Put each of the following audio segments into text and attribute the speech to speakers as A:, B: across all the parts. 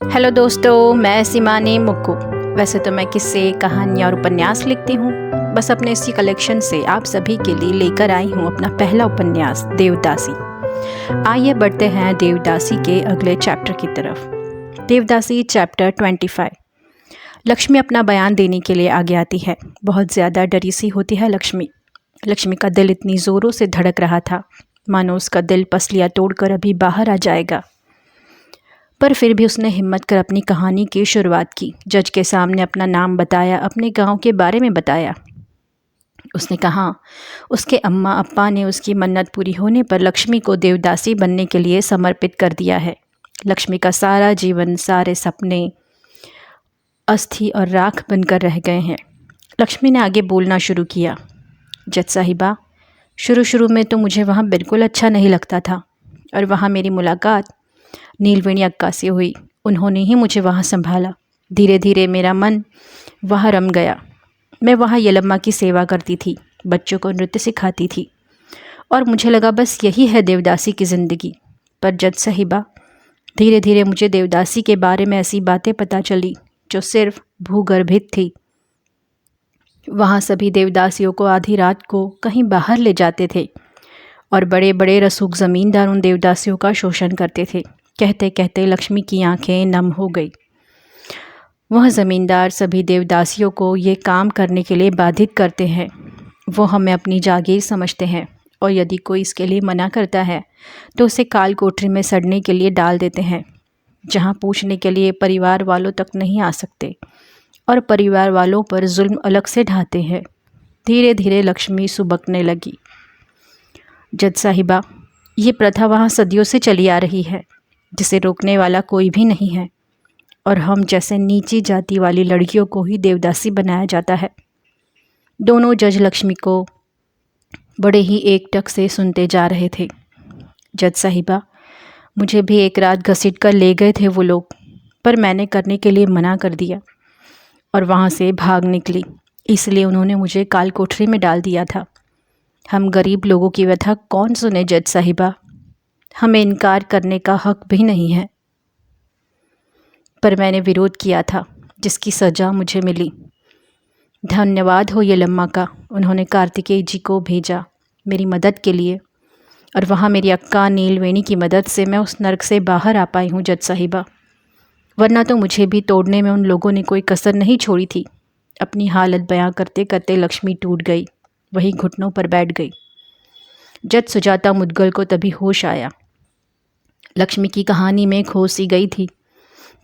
A: Hello दोस्तों, मैं सीमानी मुक्कू। वैसे तो मैं किस्से, कहानियाँ और उपन्यास लिखती हूँ। बस अपने इसी कलेक्शन से आप सभी के लिए लेकर आई हूँ अपना पहला उपन्यास देवदासी। आइए बढ़ते हैं देवदासी के अगले चैप्टर की तरफ। देवदासी चैप्टर 25। लक्ष्मी अपना बयान देने के लिए आगे आती है। बहुत ज़्यादा डरी सी होती है लक्ष्मी। लक्ष्मी का दिल इतनी ज़ोरों से धड़क रहा था मानो उसका दिल पसलियाँ तोड़कर अभी बाहर आ जाएगा। पर फिर भी उसने हिम्मत कर अपनी कहानी की शुरुआत की। जज के सामने अपना नाम बताया, अपने गांव के बारे में बताया। उसने कहा उसके अम्मा अप्पा ने उसकी मन्नत पूरी होने पर लक्ष्मी को देवदासी बनने के लिए समर्पित कर दिया है। लक्ष्मी का सारा जीवन, सारे सपने अस्थि और राख बनकर रह गए हैं। लक्ष्मी ने आगे बोलना शुरू किया। जज साहिबा, शुरू में तो मुझे वहाँ बिल्कुल अच्छा नहीं लगता था, और वहाँ मेरी मुलाकात नीलवेणी अक्का से हुई। उन्होंने ही मुझे वहाँ संभाला। धीरे धीरे मेरा मन वहाँ रम गया। मैं वहाँ यलम्मा की सेवा करती थी, बच्चों को नृत्य सिखाती थी, और मुझे लगा बस यही है देवदासी की ज़िंदगी। पर जज साहिबा, धीरे धीरे मुझे देवदासी के बारे में ऐसी बातें पता चली जो सिर्फ भूगर्भित थी। वहाँ सभी देवदासियों को आधी रात को कहीं बाहर ले जाते थे, और बड़े बड़े रसूख ज़मींदार उन देवदासियों का शोषण करते थे। कहते कहते लक्ष्मी की आंखें नम हो गई। वह ज़मींदार सभी देवदासियों को ये काम करने के लिए बाधित करते हैं। वो हमें अपनी जागीर समझते हैं, और यदि कोई इसके लिए मना करता है तो उसे काल कोठरी में सड़ने के लिए डाल देते हैं, जहाँ पूछने के लिए परिवार वालों तक नहीं आ सकते, और परिवार वालों पर जुल्म अलग से ढाते हैं। धीरे धीरे लक्ष्मी सुबकने लगी। जज साहिबा, ये प्रथा वहाँ सदियों से चली आ रही है, जिसे रोकने वाला कोई भी नहीं है, और हम जैसे नीची जाति वाली लड़कियों को ही देवदासी बनाया जाता है। दोनों जज लक्ष्मी को बड़े ही एकटक से सुनते जा रहे थे। जज साहिबा, मुझे भी एक रात घसीट कर ले गए थे वो लोग, पर मैंने करने के लिए मना कर दिया और वहाँ से भाग निकली। इसलिए उन्होंने मुझे काल कोठरी में डाल दिया था। हम गरीब लोगों की व्यथा कौन सुने जज साहिबा? हमें इनकार करने का हक भी नहीं है। पर मैंने विरोध किया था, जिसकी सज़ा मुझे मिली। धन्यवाद हो यलम्मा का, उन्होंने कार्तिकेय जी को भेजा मेरी मदद के लिए, और वहाँ मेरी अक्का नीलवेणी की मदद से मैं उस नरक से बाहर आ पाई हूँ जज साहिबा। वरना तो मुझे भी तोड़ने में उन लोगों ने कोई कसर नहीं छोड़ी थी। अपनी हालत बयां करते करते लक्ष्मी टूट गई, वहीं घुटनों पर बैठ गई। जज सुजाता मुदगल को तभी होश आया। लक्ष्मी की कहानी में खो सी गई थी।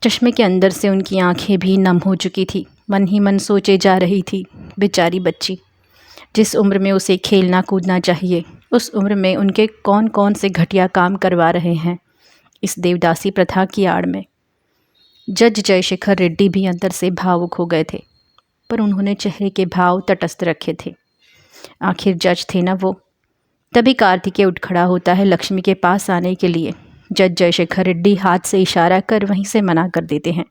A: चश्मे के अंदर से उनकी आंखें भी नम हो चुकी थी। मन ही मन सोचे जा रही थी, बेचारी बच्ची, जिस उम्र में उसे खेलना कूदना चाहिए, उस उम्र में उनके कौन कौन से घटिया काम करवा रहे हैं इस देवदासी प्रथा की आड़ में। जज जयशेखर रेड्डी भी अंदर से भावुक हो गए थे, पर उन्होंने चेहरे के भाव तटस्थ रखे थे। आखिर जज थे ना वो। तभी कार्तिकेय उठ खड़ा होता है लक्ष्मी के पास आने के लिए। जज जयशेखर रेड्डी हाथ से इशारा कर वहीं से मना कर देते हैं,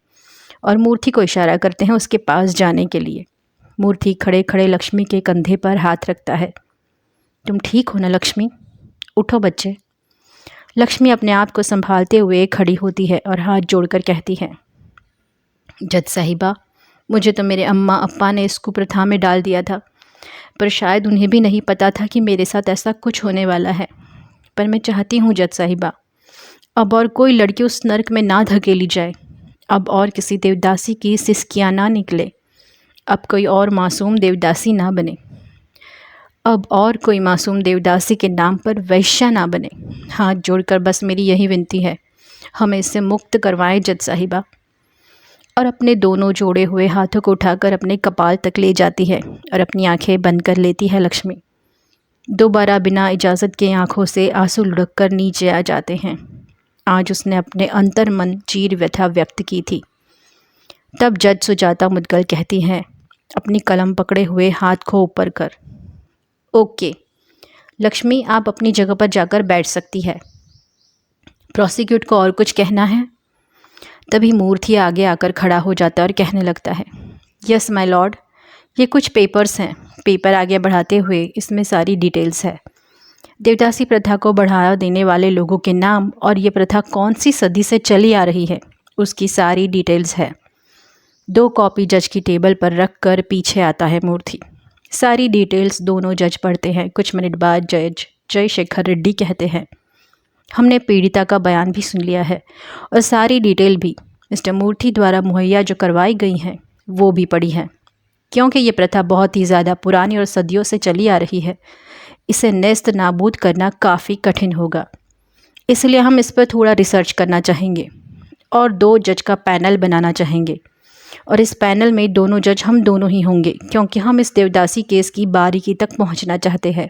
A: और मूर्ति को इशारा करते हैं उसके पास जाने के लिए। मूर्ति खड़े खड़े लक्ष्मी के कंधे पर हाथ रखता है। तुम ठीक हो ना लक्ष्मी? उठो बच्चे। लक्ष्मी अपने आप को संभालते हुए खड़ी होती है और हाथ जोड़कर कहती है, जज साहिबा, मुझे तो मेरे अम्मा अप्पा ने इस कुप्रथा में डाल दिया था, पर शायद उन्हें भी नहीं पता था कि मेरे साथ ऐसा कुछ होने वाला है। पर मैं चाहती हूँ जज साहिबा, अब और कोई लड़की उस नरक में ना धकेली जाए। अब और किसी देवदासी की सिसकियाँ ना निकले। अब कोई और मासूम देवदासी ना बने। अब और कोई मासूम देवदासी के नाम पर वैश्या ना बने। हाथ जोड़कर बस मेरी यही विनती है, हमें इससे मुक्त करवाएं जज साहिबा। और अपने दोनों जोड़े हुए हाथों को उठाकर अपने कपाल तक ले जाती है और अपनी आंखें बंद कर लेती है लक्ष्मी। दोबारा बिना इजाज़त के आंखों से आंसू लुढ़क कर नीचे आ जाते हैं। आज उसने अपने अंतर मन चीर व्यथा व्यक्त की थी। तब जज सुजाता मुदगल कहती हैं, अपनी कलम पकड़े हुए हाथ को ऊपर कर। ओके लक्ष्मी, आप अपनी जगह पर जाकर बैठ सकती है। प्रोसिक्यूट को और कुछ कहना है? तभी मूर्ति आगे आकर खड़ा हो जाता है और कहने लगता है, यस माय लॉर्ड, ये कुछ पेपर्स हैं। पेपर आगे बढ़ाते हुए इसमें सारी डिटेल्स है। देवदासी प्रथा को बढ़ावा देने वाले लोगों के नाम और ये प्रथा कौन सी सदी से चली आ रही है, उसकी सारी डिटेल्स है। 2 कॉपी जज की टेबल पर रख कर पीछे आता है मूर्ति। सारी डिटेल्स दोनों जज पढ़ते हैं। कुछ मिनट बाद जज जयशेखर रेड्डी कहते हैं, हमने पीड़िता का बयान भी सुन लिया है और सारी डिटेल भी मिस्टर मूर्ति द्वारा मुहैया जो करवाई गई हैं वो भी पढ़ी है। क्योंकि ये प्रथा बहुत ही ज़्यादा पुरानी और सदियों से चली आ रही है, इसे नेस्त नाबूद करना काफ़ी कठिन होगा। इसलिए हम इस पर थोड़ा रिसर्च करना चाहेंगे और 2 जज का पैनल बनाना चाहेंगे। और इस पैनल में दोनों जज हम दोनों ही होंगे, क्योंकि हम इस देवदासी केस की बारीकी तक पहुंचना चाहते हैं।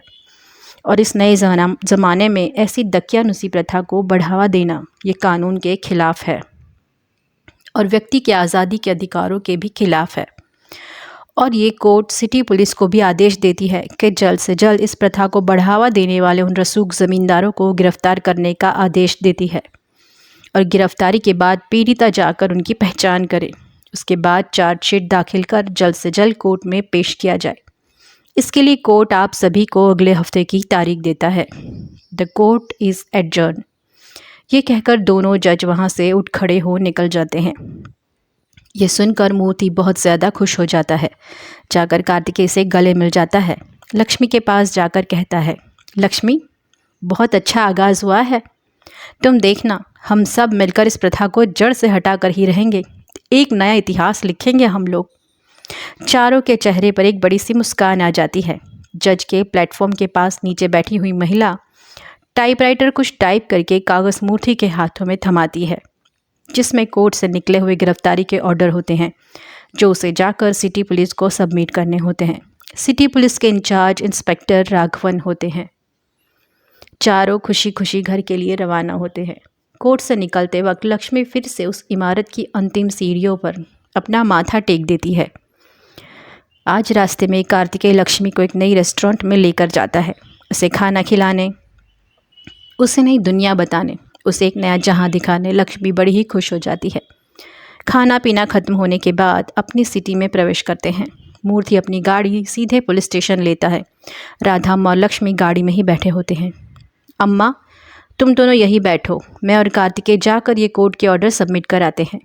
A: और इस नए ज़माने में ऐसी दकियानुसी प्रथा को बढ़ावा देना ये कानून के खिलाफ है और व्यक्ति के आज़ादी के अधिकारों के भी खिलाफ है। और ये कोर्ट सिटी पुलिस को भी आदेश देती है कि जल्द से जल्द इस प्रथा को बढ़ावा देने वाले उन रसूख ज़मींदारों को गिरफ्तार करने का आदेश देती है और गिरफ्तारी के बाद पीड़िता जाकर उनकी पहचान करे। उसके बाद चार्जशीट दाखिल कर जल्द से जल्द कोर्ट में पेश किया जाए। इसके लिए कोर्ट आप सभी को अगले हफ्ते की तारीख देता है। The court is adjourn. ये कहकर दोनों जज वहाँ से उठ खड़े हो निकल जाते हैं। ये सुनकर मूर्ति बहुत ज़्यादा खुश हो जाता है। जाकर कार्तिकेय से गले मिल जाता है। लक्ष्मी के पास जाकर कहता है, लक्ष्मी, बहुत अच्छा आगाज़ हुआ है। तुम देखना, हम सब मिलकर इस प्रथा को जड़ से हटा कर ही रहेंगे। एक नया इतिहास लिखेंगे हम लोग। चारों के चेहरे पर एक बड़ी सी मुस्कान आ जाती है। जज के प्लेटफॉर्म के पास नीचे बैठी हुई महिला टाइपराइटर कुछ टाइप करके कागज़ मूर्ति के हाथों में थमाती है, जिसमें कोर्ट से निकले हुए गिरफ्तारी के ऑर्डर होते हैं, जो उसे जाकर सिटी पुलिस को सबमिट करने होते हैं। सिटी पुलिस के इंचार्ज इंस्पेक्टर राघवन होते हैं। चारों खुशी खुशी घर के लिए रवाना होते हैं। कोर्ट से निकलते वक्त लक्ष्मी फिर से उस इमारत की अंतिम सीढ़ियों पर अपना माथा टेक देती है। आज रास्ते में कार्तिकेय लक्ष्मी को एक नई रेस्टोरेंट में लेकर जाता है, उसे खाना खिलाने, उसे नई दुनिया बताने, उसे एक नया जहां दिखाने। लक्ष्मी बड़ी ही खुश हो जाती है। खाना पीना खत्म होने के बाद अपनी सिटी में प्रवेश करते हैं। मूर्ति अपनी गाड़ी सीधे पुलिस स्टेशन लेता है। राधा और लक्ष्मी गाड़ी में ही बैठे होते हैं। अम्मा, तुम दोनों यही बैठो, मैं और कार्तिकेय जाकर ये कोर्ट के ऑर्डर सबमिट कराते हैं।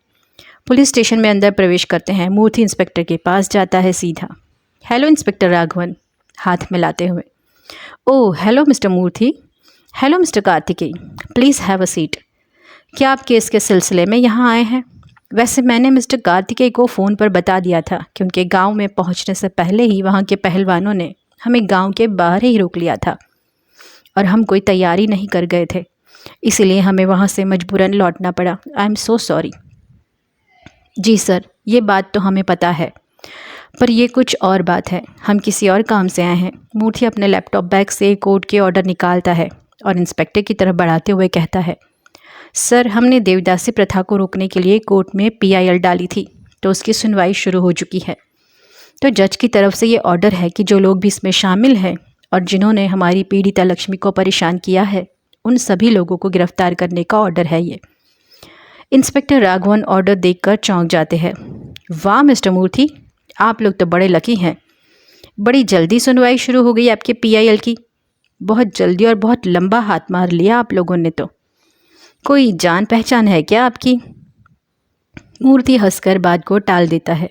A: पुलिस स्टेशन में अंदर प्रवेश करते हैं। मूर्ति इंस्पेक्टर के पास जाता है सीधा। हेलो इंस्पेक्टर राघवन, हाथ मिलाते हुए। Oh hello mister Murthy. Hello mister Kartikeya, please have a seat. क्या आप केस के सिलसिले में यहाँ आए हैं? वैसे मैंने मिस्टर कार्तिकेय को फ़ोन पर बता दिया था, क्योंकि गांव में पहुंचने से पहले ही वहां के पहलवानों ने हमें गांव के बाहर ही रोक लिया था और हम कोई तैयारी नहीं कर गए थे, इसीलिए हमें वहां से मजबूरन लौटना पड़ा। I am so sorry. जी सर, ये बात तो हमें पता है, पर ये कुछ और बात है। हम किसी और काम से आए हैं। मूर्ति अपने लैपटॉप बैग से कोर्ट के ऑर्डर निकालता है और इंस्पेक्टर की तरफ बढ़ाते हुए कहता है, सर, हमने देवदासी प्रथा को रोकने के लिए कोर्ट में PIL डाली थी, तो उसकी सुनवाई शुरू हो चुकी है। तो जज की तरफ से ये ऑर्डर है कि जो लोग भी इसमें शामिल हैं और जिन्होंने हमारी पीड़िता लक्ष्मी को परेशान किया है, उन सभी लोगों को गिरफ्तार करने का ऑर्डर है ये। इंस्पेक्टर राघवन ऑर्डर देखकर चौंक जाते हैं। वाह मिस्टर मूर्ति, आप लोग तो बड़े लकी हैं। बड़ी जल्दी सुनवाई शुरू हो गई आपके PIL की। बहुत जल्दी और बहुत लंबा हाथ मार लिया आप लोगों ने तो। कोई जान पहचान है क्या आपकी? मूर्ति हंसकर बात को टाल देता है।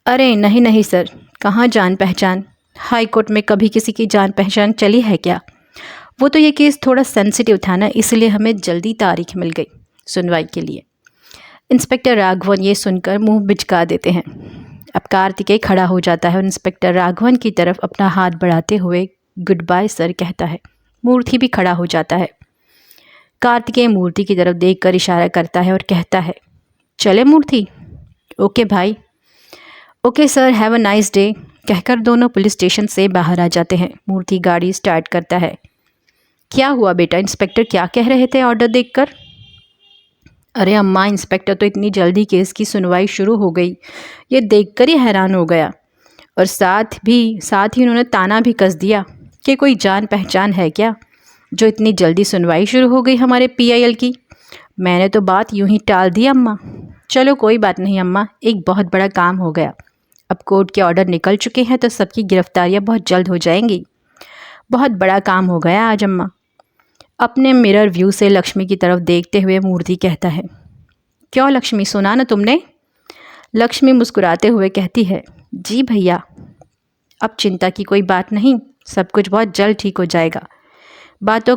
A: अरे नहीं नहीं सर, कहाँ जान पहचान। हाई कोर्ट में कभी किसी की जान पहचान चली है क्या? वो तो ये केस थोड़ा सेंसिटिव था ना, इसलिए हमें जल्दी तारीख मिल गई सुनवाई के लिए। इंस्पेक्टर राघवन ये सुनकर मुंह बिचका देते हैं। अब कार्तिकेय खड़ा हो जाता है और इंस्पेक्टर राघवन की तरफ अपना हाथ बढ़ाते हुए गुड बाय सर कहता है। मूर्ति भी खड़ा हो जाता है। कार्तिकेय मूर्ति की तरफ देखकर इशारा करता है और कहता है, चले मूर्ति? ओके भाई। Okay sir, have a nice day कहकर दोनों पुलिस स्टेशन से बाहर आ जाते हैं। मूर्ति गाड़ी स्टार्ट करता है। क्या हुआ बेटा, इंस्पेक्टर क्या कह रहे थे ऑर्डर देखकर? अरे अम्मा, इंस्पेक्टर तो इतनी जल्दी केस की सुनवाई शुरू हो गई, ये देखकर ही हैरान हो गया। और साथ ही उन्होंने ताना भी कस दिया कि कोई जान पहचान है क्या, जो इतनी जल्दी सुनवाई शुरू हो गई हमारे PIL की। मैंने तो बात यूं ही टाल दी अम्मा। चलो कोई बात नहीं अम्मा, एक बहुत बड़ा काम हो गया। अब कोर्ट के ऑर्डर निकल चुके हैं तो सबकी गिरफ्तारियां बहुत जल्द हो जाएंगी। बहुत बड़ा काम हो गया आज अम्मा। अपने मिरर व्यू से लक्ष्मी की तरफ देखते हुए मूर्ति कहता है, क्यों लक्ष्मी, सुना ना तुमने? लक्ष्मी मुस्कुराते हुए कहती है, जी भैया, अब चिंता की कोई बात नहीं, सब कुछ बहुत जल्द ठीक हो जाएगा। बातें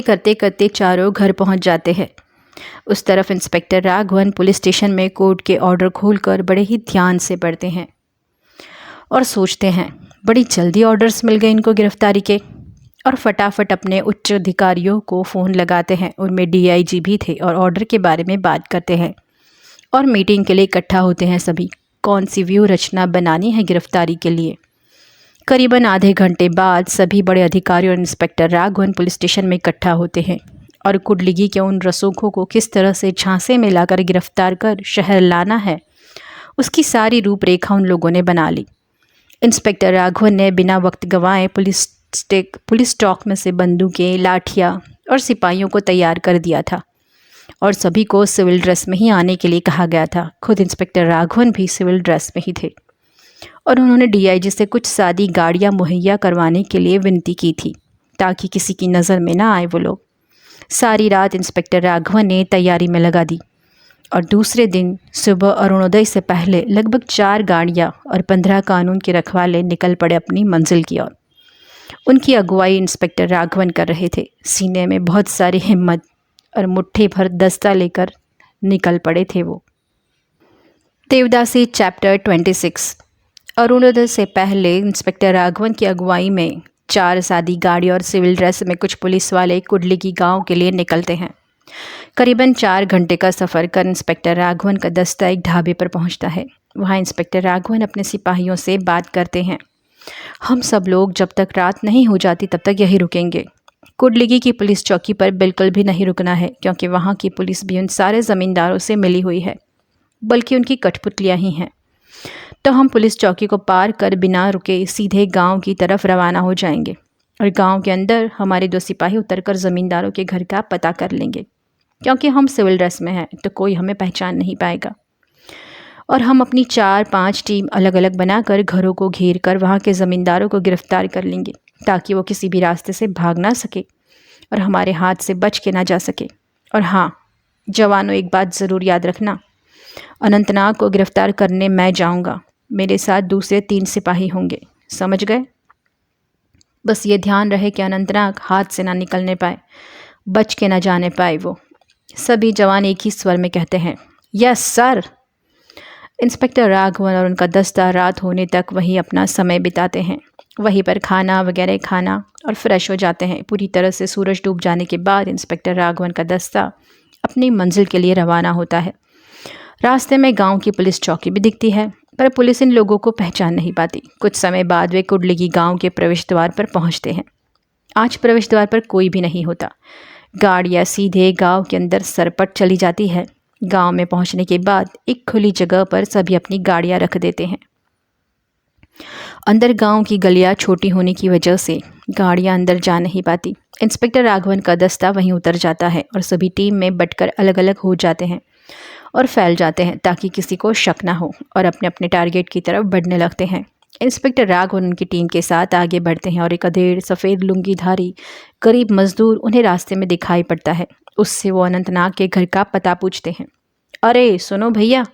A: करते करते चारों घर पहुंच जाते हैं। उस तरफ इंस्पेक्टर राघवन पुलिस स्टेशन में कोर्ट के ऑर्डर खोलकर बड़े ही ध्यान से पढ़ते हैं और सोचते हैं, बड़ी जल्दी ऑर्डर्स मिल गए इनको गिरफ्तारी के। और फटाफट अपने उच्च अधिकारियों को फ़ोन लगाते हैं, उनमें डीआईजी भी थे, और ऑर्डर के बारे में बात करते हैं और मीटिंग के लिए इकट्ठा होते हैं सभी। कौन सी व्यू रचना बनानी है गिरफ्तारी के लिए। करीबन आधे घंटे बाद सभी बड़े अधिकारी और इंस्पेक्टर राघवन पुलिस स्टेशन में इकट्ठा होते हैं और कुडलिगी के उन रसूखों को किस तरह से झांसे में लाकर गिरफ्तार कर शहर लाना है, उसकी सारी रूपरेखा उन लोगों ने बना ली। इंस्पेक्टर राघवन ने बिना वक्त गंवाए पुलिस स्टॉक में से बंदूकें, लाठियाँ और सिपाहियों को तैयार कर दिया था और सभी को सिविल ड्रेस में ही आने के लिए कहा गया था। खुद इंस्पेक्टर राघवन भी सिविल ड्रेस में ही थे और उन्होंने डीआईजी से कुछ सादी गाड़ियाँ मुहैया करवाने के लिए विनती की थी ताकि किसी की नज़र में ना आए वो लोग। सारी रात इंस्पेक्टर राघवन ने तैयारी में लगा दी और दूसरे दिन सुबह अरुणोदय से पहले लगभग 4 गाड़ियाँ और 15 कानून के रखवाले निकल पड़े अपनी मंजिल की ओर। उनकी अगुवाई इंस्पेक्टर राघवन कर रहे थे। सीने में बहुत सारी हिम्मत और मुट्ठी भर दस्ता लेकर निकल पड़े थे वो। देवदासी चैप्टर 26। अरुणोदय से पहले इंस्पेक्टर राघवन की अगुवाई में 4 सादी गाड़ी और सिविल ड्रेस में कुछ पुलिस वाले कुडलिगी गांव के लिए निकलते हैं। करीबन 4 घंटे का सफ़र कर इंस्पेक्टर राघवन का दस्ता एक ढाबे पर पहुंचता है। वहां इंस्पेक्टर राघवन अपने सिपाहियों से बात करते हैं, हम सब लोग जब तक रात नहीं हो जाती तब तक यहीं रुकेंगे। कुडलिगी की पुलिस चौकी पर बिल्कुल भी नहीं रुकना है, क्योंकि वहाँ की पुलिस भी उन सारे ज़मींदारों से मिली हुई है, बल्कि उनकी कठपुतलियाँ ही हैं। तो हम पुलिस चौकी को पार कर बिना रुके सीधे गांव की तरफ रवाना हो जाएंगे और गांव के अंदर हमारे 2 सिपाही उतरकर ज़मींदारों के घर का पता कर लेंगे, क्योंकि हम सिविल ड्रेस में हैं तो कोई हमें पहचान नहीं पाएगा। और हम अपनी 4-5 टीम अलग अलग बनाकर घरों को घेर कर वहाँ के ज़मींदारों को गिरफ्तार कर लेंगे, ताकि वो किसी भी रास्ते से भाग ना सके और हमारे हाथ से बच के ना जा सके। और हाँ जवानों, एक बात ज़रूर याद रखना, अनंतनाग को गिरफ्तार करने मैं जाऊँगा, मेरे साथ दूसरे 3 सिपाही होंगे, समझ गए? बस ये ध्यान रहे कि अनंतनाग हाथ से ना निकलने पाए, बच के ना जाने पाए वो। सभी जवान एक ही स्वर में कहते हैं, यस सर। इंस्पेक्टर राघवन और उनका दस्ता रात होने तक वहीं अपना समय बिताते हैं। वहीं पर खाना वगैरह खाना और फ्रेश हो जाते हैं। पूरी तरह से सूरज डूब जाने के बाद इंस्पेक्टर राघवन का दस्ता अपनी मंजिल के लिए रवाना होता है। रास्ते में गांव की पुलिस चौकी भी दिखती है, पर पुलिस इन लोगों को पहचान नहीं पाती। कुछ समय बाद वे कुडलिगी गांव के प्रवेश द्वार पर पहुंचते हैं। आज प्रवेश द्वार पर कोई भी नहीं होता। गाड़ियाँ सीधे गांव के अंदर सरपट चली जाती है। गांव में पहुंचने के बाद एक खुली जगह पर सभी अपनी गाड़ियां रख देते हैं। अंदर गांव की गलियां छोटी होने की वजह से गाड़ियां अंदर जा नहीं पाती। इंस्पेक्टर राघवन का दस्ता वहीं उतर जाता है और सभी टीम में बंटकर अलग अलग हो जाते हैं और फैल जाते हैं, ताकि किसी को शक ना हो, और अपने अपने टारगेट की तरफ बढ़ने लगते हैं। इंस्पेक्टर राघवन उनकी टीम के साथ आगे बढ़ते हैं और एक अधेड़ सफ़ेद लुंगीधारी गरीब मजदूर उन्हें रास्ते में दिखाई पड़ता है। उससे वो अनंतनाग के घर का पता पूछते हैं। अरे सुनो भैया,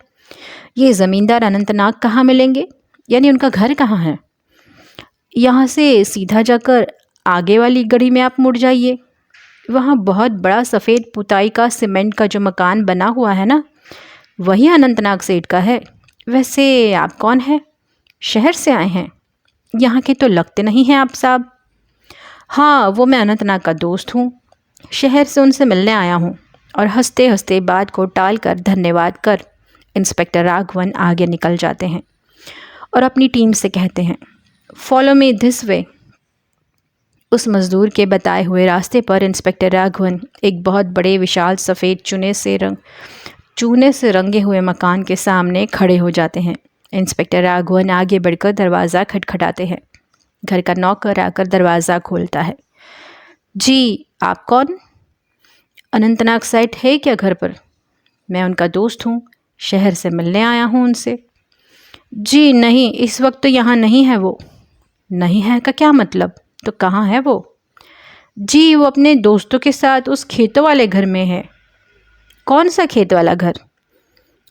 A: ये ज़मींदार अनंतनाग कहाँ मिलेंगे, यानी उनका घर कहाँ है? यहाँ से सीधा जाकर आगे वाली गली में आप मुड़ जाइए, वहाँ बहुत बड़ा सफ़ेद पुताई का सीमेंट का जो मकान बना हुआ है ना, वही अनंतनाग सेठ का है। वैसे आप कौन हैं? शहर से आए हैं? यहाँ के तो लगते नहीं हैं आप साहब। हाँ, वो मैं अनंतनाग का दोस्त हूँ, शहर से उनसे मिलने आया हूँ। और हंसते हंसते बात को टालकर धन्यवाद कर इंस्पेक्टर राघवन आगे निकल जाते हैं और अपनी टीम से कहते हैं, फॉलो मी दिस वे। उस मज़दूर के बताए हुए रास्ते पर इंस्पेक्टर राघवन एक बहुत बड़े विशाल सफ़ेद चूने से रंगे हुए मकान के सामने खड़े हो जाते हैं। इंस्पेक्टर राघवन आगे बढ़कर दरवाज़ा खटखटाते हैं। घर का नौकर आकर दरवाज़ा खोलता है। जी, आप कौन? अनंतनाग सेठ है क्या घर पर? मैं उनका दोस्त हूँ, शहर से मिलने आया हूँ उनसे। जी नहीं, इस वक्त तो यहाँ नहीं है वो। नहीं है का क्या मतलब? तो कहाँ है वो? जी, वो अपने दोस्तों के साथ उस खेतों वाले घर में है। कौन सा खेत वाला घर?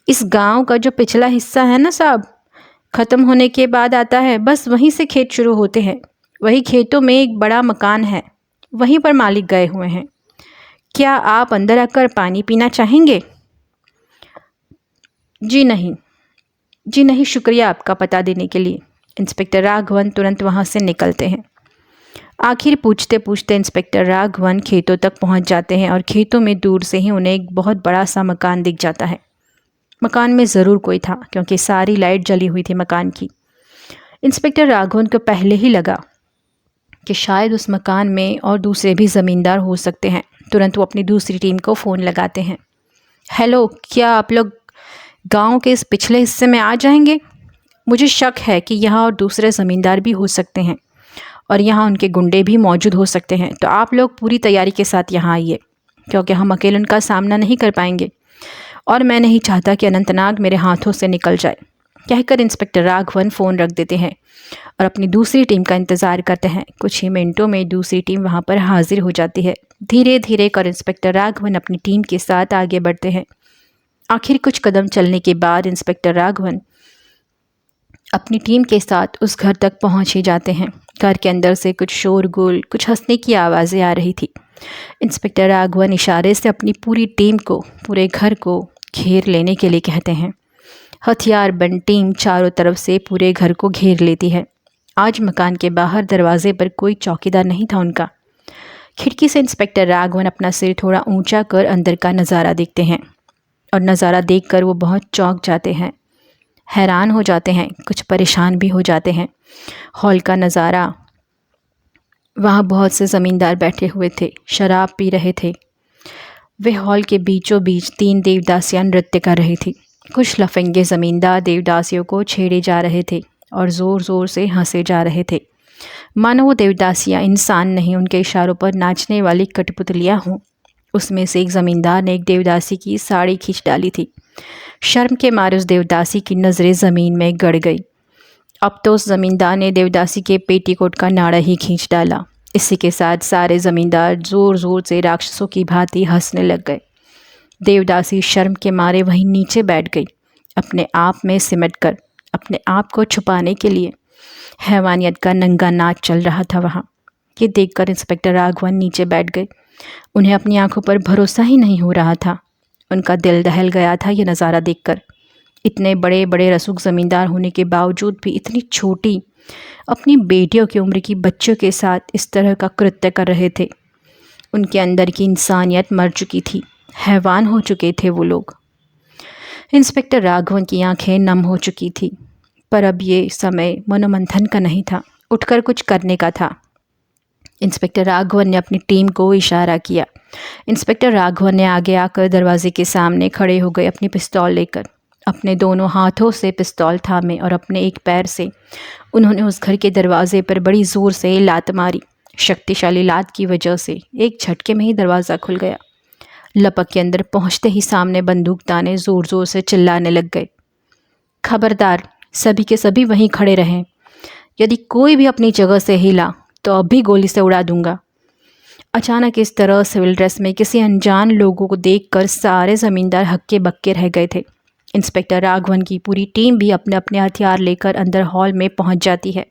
A: इस गांव का जो पिछला हिस्सा है ना साहब, ख़त्म होने के बाद आता है, बस वहीं से खेत शुरू होते हैं। वही खेतों में एक बड़ा मकान है, वहीं पर मालिक गए हुए हैं। क्या आप अंदर आकर पानी पीना चाहेंगे? जी नहीं, जी नहीं, शुक्रिया आपका पता देने के लिए। इंस्पेक्टर राघवन तुरंत वहाँ से निकलते हैं। आखिर पूछते पूछते इंस्पेक्टर राघवन खेतों तक पहुँच जाते हैं और खेतों में दूर से ही उन्हें एक बहुत बड़ा सा मकान दिख जाता है। मकान में ज़रूर कोई था, क्योंकि सारी लाइट जली हुई थी मकान की। इंस्पेक्टर राघवन को पहले ही लगा कि शायद उस मकान में और दूसरे भी ज़मींदार हो सकते हैं। तुरंत वो अपनी दूसरी टीम को फ़ोन लगाते हैं। हेलो, क्या आप लोग गांव के इस पिछले हिस्से में आ जाएंगे? मुझे शक है कि यहाँ और दूसरे ज़मींदार भी हो सकते हैं और यहाँ उनके गुंडे भी मौजूद हो सकते हैं। तो आप लोग पूरी तैयारी के साथ यहाँ आइए, क्योंकि हम अकेले उनका सामना नहीं कर पाएंगे और मैं नहीं चाहता कि अनंतनाग मेरे हाथों से निकल जाए। कहकर इंस्पेक्टर राघवन फ़ोन रख देते हैं और अपनी दूसरी टीम का इंतज़ार करते हैं। कुछ ही मिनटों में दूसरी टीम वहाँ पर हाजिर हो जाती है। धीरे धीरे कर इंस्पेक्टर राघवन अपनी टीम के साथ आगे बढ़ते हैं। आखिर कुछ कदम चलने के बाद इंस्पेक्टर राघवन अपनी टीम के साथ उस घर तक पहुँच ही जाते हैं। घर के अंदर से कुछ शोरगुल, कुछ हंसने की आवाज़ें आ रही थी। इंस्पेक्टर राघवन इशारे से अपनी पूरी टीम को, पूरे घर को घेर लेने के लिए कहते हैं। हथियार बंद टीम चारों तरफ से पूरे घर को घेर लेती है। आज मकान के बाहर दरवाजे पर कोई चौकीदार नहीं था उनका। खिड़की से इंस्पेक्टर राघवन अपना सिर थोड़ा ऊंचा कर अंदर का नज़ारा देखते हैं और नज़ारा देखकर वो बहुत चौंक जाते हैं, हैरान हो जाते हैं, कुछ परेशान भी हो जाते हैं। हॉल का नज़ारा, वहाँ बहुत से ज़मींदार बैठे हुए थे, शराब पी रहे थे। वे हॉल के बीचों बीच 3 देवदासियाँ नृत्य कर रही थी। कुछ लफंगे ज़मींदार देवदासियों को छेड़े जा रहे थे और ज़ोर ज़ोर से हंसे जा रहे थे, मानो वो देवदासियाँ इंसान नहीं, उनके इशारों पर नाचने वाली कठपुतलियाँ हों। उसमें से एक ज़मींदार ने एक देवदासी की साड़ी खींच डाली थी। शर्म के मारे उस देवदासी की नज़रें ज़मीन में गड़ गई। अब तो उस ज़मींदार ने देवदासी के पेटीकोट का नाड़ा ही खींच डाला। इसी के साथ सारे ज़मींदार ज़ोर ज़ोर से राक्षसों की भांति हंसने लग गए। देवदासी शर्म के मारे वहीं नीचे बैठ गई, अपने आप में सिमट कर, अपने आप को छुपाने के लिए। हैवानियत का नंगा नाच चल रहा था वहाँ। ये देखकर इंस्पेक्टर राघवन नीचे बैठ गए। उन्हें अपनी आंखों पर भरोसा ही नहीं हो रहा था। उनका दिल दहल गया था ये नज़ारा देखकर। इतने बड़े बड़े रसूख ज़मींदार होने के बावजूद भी इतनी छोटी, अपनी बेटियों की उम्र की बच्चों के साथ इस तरह का कृत्य कर रहे थे। उनके अंदर की इंसानियत मर चुकी थी, हैवान हो चुके थे वो लोग। इंस्पेक्टर राघवन की आंखें नम हो चुकी थी, पर अब ये समय मनोमंथन का नहीं था, उठकर कुछ करने का था। इंस्पेक्टर राघवन ने अपनी टीम को इशारा किया। इंस्पेक्टर राघवन ने आगे आकर दरवाजे के सामने खड़े हो गए, अपनी पिस्तौल लेकर। अपने दोनों हाथों से पिस्तौल थामे और अपने एक पैर से उन्होंने उस घर के दरवाजे पर बड़ी ज़ोर से लात मारी। शक्तिशाली लात की वजह से एक झटके में ही दरवाज़ा खुल गया। लपक के अंदर पहुंचते ही सामने बंदूकदाने ज़ोर ज़ोर से चिल्लाने लग गए, खबरदार, सभी के सभी वहीं खड़े रहें। यदि कोई भी अपनी जगह से हिला तो अब भी गोली से उड़ा दूंगा। अचानक इस तरह सिविल ड्रेस में किसी अनजान लोगों को देखकर सारे ज़मींदार हक्के बक्के रह गए थे। इंस्पेक्टर राघवन की पूरी टीम भी अपने अपने हथियार लेकर अंदर हॉल में पहुंच जाती है।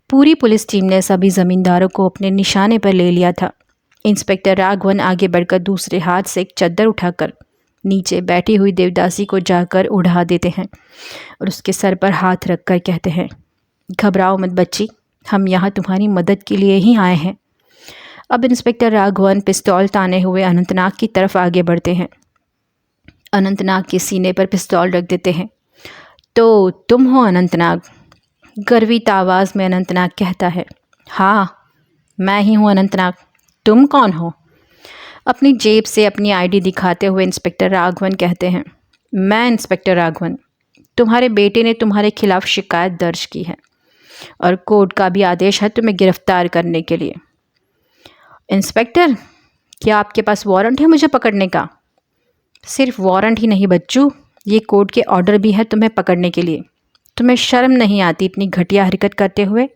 A: पूरी पुलिस टीम ने सभी ज़मींदारों को अपने निशाने पर ले लिया था। इंस्पेक्टर राघवन आगे बढ़कर दूसरे हाथ से एक चद्दर उठाकर नीचे बैठी हुई देवदासी को जाकर उड़ा देते हैं और उसके सर पर हाथ रखकर कहते हैं, घबराओ मत बच्ची, हम यहाँ तुम्हारी मदद के लिए ही आए हैं। अब इंस्पेक्टर राघवन पिस्तौल ताने हुए अनंतनाग की तरफ आगे बढ़ते हैं। अनंतनाग के सीने पर पिस्तौल रख देते हैं। तो तुम हो अनंतनाग? गर्वित आवाज़ में अनंतनाग कहता है। हाँ, मैं ही हूँ अनंतनाग। तुम कौन हो? अपनी जेब से अपनी आईडी दिखाते हुए इंस्पेक्टर राघवन कहते हैं, मैं इंस्पेक्टर राघवन। तुम्हारे बेटे ने तुम्हारे खिलाफ शिकायत दर्ज की है और कोर्ट का भी आदेश है तुम्हें गिरफ्तार करने के लिए। इंस्पेक्टर, क्या आपके पास वारंट है मुझे पकड़ने का? सिर्फ वारंट ही नहीं बच्चू, ये कोर्ट के ऑर्डर भी है तुम्हें पकड़ने के लिए। तुम्हें शर्म नहीं आती इतनी घटिया हरकत करते हुए?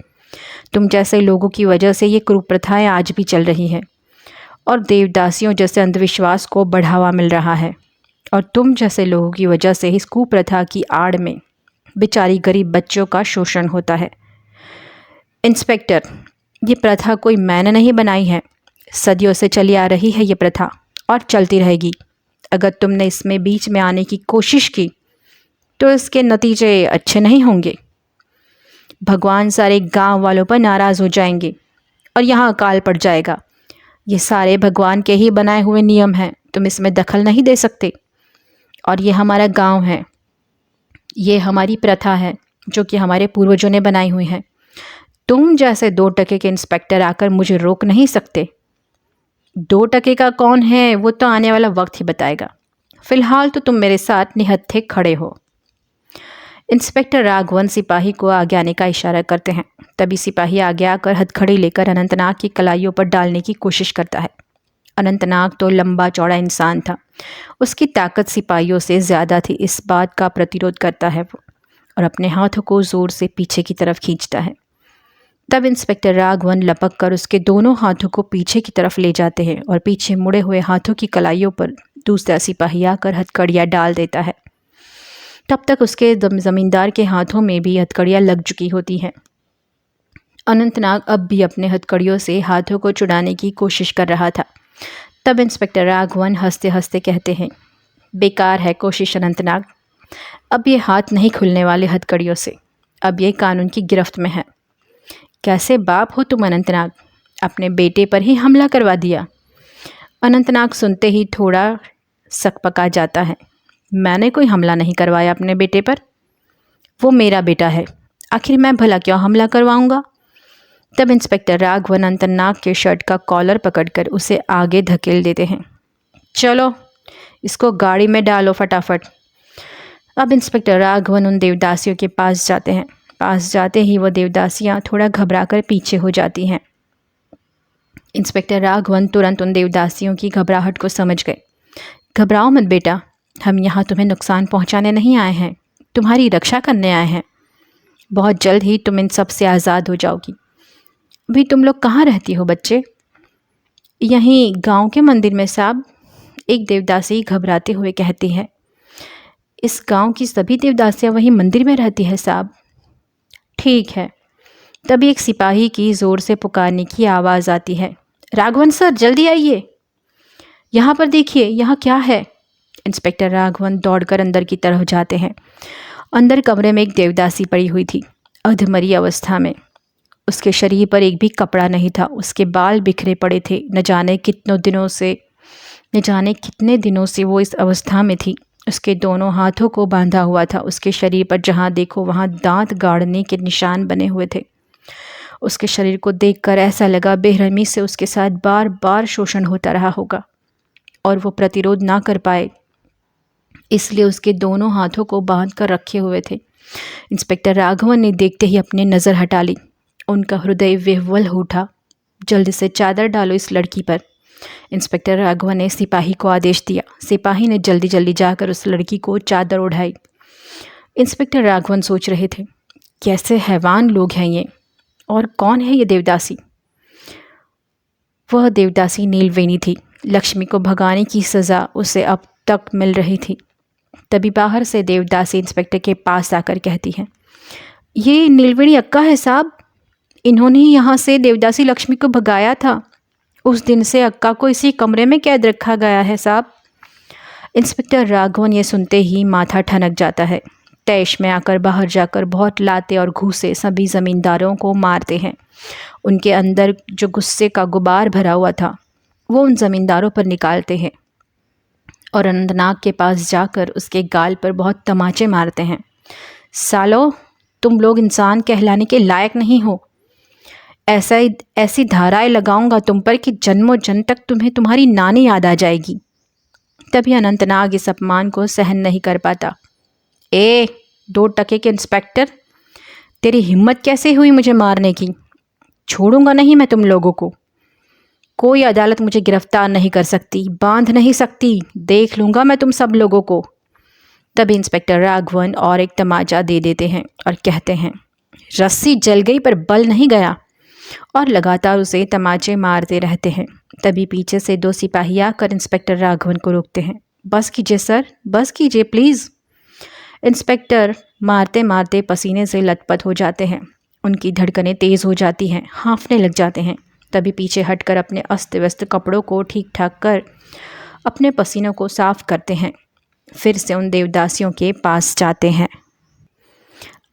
A: तुम जैसे लोगों की वजह से ये कुप्रथाएं आज भी चल रही हैं और देवदासियों जैसे अंधविश्वास को बढ़ावा मिल रहा है। और तुम जैसे लोगों की वजह से इस कुप्रथा की आड़ में बेचारी गरीब बच्चों का शोषण होता है। इंस्पेक्टर, ये प्रथा कोई मैंने नहीं बनाई है, सदियों से चली आ रही है ये प्रथा और चलती रहेगी। अगर तुमने इसमें बीच में आने की कोशिश की तो इसके नतीजे अच्छे नहीं होंगे। भगवान सारे गांव वालों पर नाराज़ हो जाएंगे और यहाँ अकाल पड़ जाएगा। ये सारे भगवान के ही बनाए हुए नियम हैं, तुम इसमें दखल नहीं दे सकते। और ये हमारा गांव है, ये हमारी प्रथा है जो कि हमारे पूर्वजों ने बनाई हुई है। तुम जैसे 2 टके के इंस्पेक्टर आकर मुझे रोक नहीं सकते। 2 टके का कौन है वो तो आने वाला वक्त ही बताएगा। फिलहाल तो तुम मेरे साथ निहत्थे खड़े हो। इंस्पेक्टर राघवन सिपाही को आगे आने का इशारा करते हैं। तभी सिपाही आगे आकर हथकड़ी लेकर अनंतनाग की कलाइयों पर डालने की कोशिश करता है। अनंतनाग तो लंबा चौड़ा इंसान था, उसकी ताकत सिपाहियों से ज़्यादा थी। इस बात का प्रतिरोध करता है वो और अपने हाथों को ज़ोर से पीछे की तरफ खींचता है। तब इंस्पेक्टर राघवन लपक कर उसके दोनों हाथों को पीछे की तरफ ले जाते हैं और पीछे मुड़े हुए हाथों की कलाइयों पर दूसरा सिपाही आकर हथकड़ियाँ डाल देता है। तब तक उसके ज़मींदार के हाथों में भी हथकड़ियाँ लग चुकी होती हैं। अनंतनाग अब भी अपने हथकड़ियों से हाथों को छुड़ाने की कोशिश कर रहा था। तब इंस्पेक्टर राघवन हंसते हंसते कहते हैं, बेकार है कोशिश अनंतनाग, अब ये हाथ नहीं खुलने वाले हथकड़ियों से, अब ये कानून की गिरफ्त में है। कैसे बाप हो तुम अनंतनाग, अपने बेटे पर ही हमला करवा दिया। अनंतनाग सुनते ही थोड़ा सकपका जाता है। मैंने कोई हमला नहीं करवाया अपने बेटे पर, वो मेरा बेटा है, आखिर मैं भला क्यों हमला करवाऊंगा। तब इंस्पेक्टर राघवन अनंतनाग के शर्ट का कॉलर पकड़कर उसे आगे धकेल देते हैं। चलो इसको गाड़ी में डालो फटाफट। अब इंस्पेक्टर राघवन उन देवदासियों के पास जाते हैं। पास जाते ही वो देवदासियाँ थोड़ा घबराकर पीछे हो जाती हैं। इंस्पेक्टर राघवन तुरंत उन देवदासियों की घबराहट को समझ गए। घबराओ मत बेटा, हम यहाँ तुम्हें नुकसान पहुँचाने नहीं आए हैं, तुम्हारी रक्षा करने आए हैं। बहुत जल्द ही तुम इन सब से आज़ाद हो जाओगी। अभी तुम लोग कहाँ रहती हो बच्चे? यहीं गांव के मंदिर में साहब, एक देवदासी घबराते हुए कहती है। इस गांव की सभी देवदासियाँ वहीं मंदिर में रहती है साहब। ठीक है। तभी एक सिपाही की ज़ोर से पुकारने की आवाज़ आती है। राघवन सर जल्दी आइए, यहाँ पर देखिए, यहाँ क्या है। इंस्पेक्टर राघवन दौड़कर अंदर की तरफ जाते हैं। अंदर कमरे में एक देवदासी पड़ी हुई थी, अधमरी अवस्था में। उसके शरीर पर एक भी कपड़ा नहीं था, उसके बाल बिखरे पड़े थे। न जाने कितने दिनों से वो इस अवस्था में थी। उसके दोनों हाथों को बांधा हुआ था। उसके शरीर पर जहाँ देखो वहाँ दांत गाड़ने के निशान बने हुए थे। उसके शरीर को देखकर ऐसा लगा बेरहमी से उसके साथ बार बार शोषण होता रहा होगा और वो प्रतिरोध ना कर पाए, इसलिए उसके दोनों हाथों को बांध कर रखे हुए थे। इंस्पेक्टर राघवन ने देखते ही अपनी नज़र हटा ली। उनका हृदय विह्वल हो उठा। जल्दी से चादर डालो इस लड़की पर। इंस्पेक्टर राघवन ने सिपाही को आदेश दिया। सिपाही ने जल्दी जल्दी जाकर उस लड़की को चादर ओढ़ाई। इंस्पेक्टर राघवन सोच रहे थे, कैसे हैवान लोग हैं ये, और कौन है ये देवदासी। वह देवदासी नीलवेणी थी। लक्ष्मी को भगाने की सज़ा उसे अब तक मिल रही थी। तभी बाहर से देवदासी इंस्पेक्टर के पास आकर कहती है, ये नीलवेणी अक्का है साहब, इन्होंने ही यहाँ से देवदासी लक्ष्मी को भगाया था। उस दिन से अक्का को इसी कमरे में कैद रखा गया है साहब। इंस्पेक्टर राघवन ये सुनते ही माथा ठनक जाता है। तैश में आकर बाहर जाकर बहुत लाते और घूसे सभी ज़मींदारों को मारते हैं। उनके अंदर जो गुस्से का गुबार भरा हुआ था वो उन ज़मींदारों पर निकालते हैं और अनंतनाग के पास जाकर उसके गाल पर बहुत तमाचे मारते हैं। सालो, तुम लोग इंसान कहलाने के लायक नहीं हो। ऐसी धाराएं लगाऊंगा तुम पर कि जन्मों जन्म तक तुम्हें तुम्हारी नानी याद आ जाएगी। तभी अनंतनाग इस अपमान को सहन नहीं कर पाता। 2 टके के इंस्पेक्टर, तेरी हिम्मत कैसे हुई मुझे मारने की? छोड़ूंगा नहीं मैं तुम लोगों को। कोई अदालत मुझे गिरफ्तार नहीं कर सकती, बांध नहीं सकती। देख लूँगा मैं तुम सब लोगों को। तभी इंस्पेक्टर राघवन और एक तमाचा दे देते हैं और कहते हैं, रस्सी जल गई पर बल नहीं गया। और लगातार उसे तमाचे मारते रहते हैं। तभी पीछे से 2 सिपाही आकर इंस्पेक्टर राघवन को रोकते हैं। बस कीजिए सर, बस कीजिए प्लीज़। इंस्पेक्टर मारते मारते पसीने से लथपथ हो जाते हैं। उनकी धड़कनें तेज़ हो जाती हैं, हाँफने लग जाते हैं। तभी पीछे हटकर अपने अस्त व्यस्त कपड़ों को ठीक ठाक कर अपने पसीनों को साफ करते हैं। फिर से उन देवदासियों के पास जाते हैं।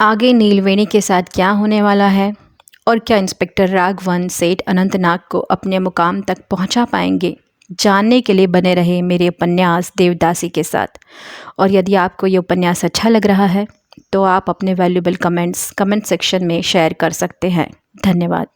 A: आगे नीलवेणी के साथ क्या होने वाला है और क्या इंस्पेक्टर राघवन सेठ अनंतनाग को अपने मुकाम तक पहुंचा पाएंगे, जानने के लिए बने रहे मेरे उपन्यास देवदासी के साथ। और यदि आपको ये उपन्यास अच्छा लग रहा है तो आप अपने वैल्यूएबल कमेंट्स कमेंट सेक्शन में शेयर कर सकते हैं। धन्यवाद।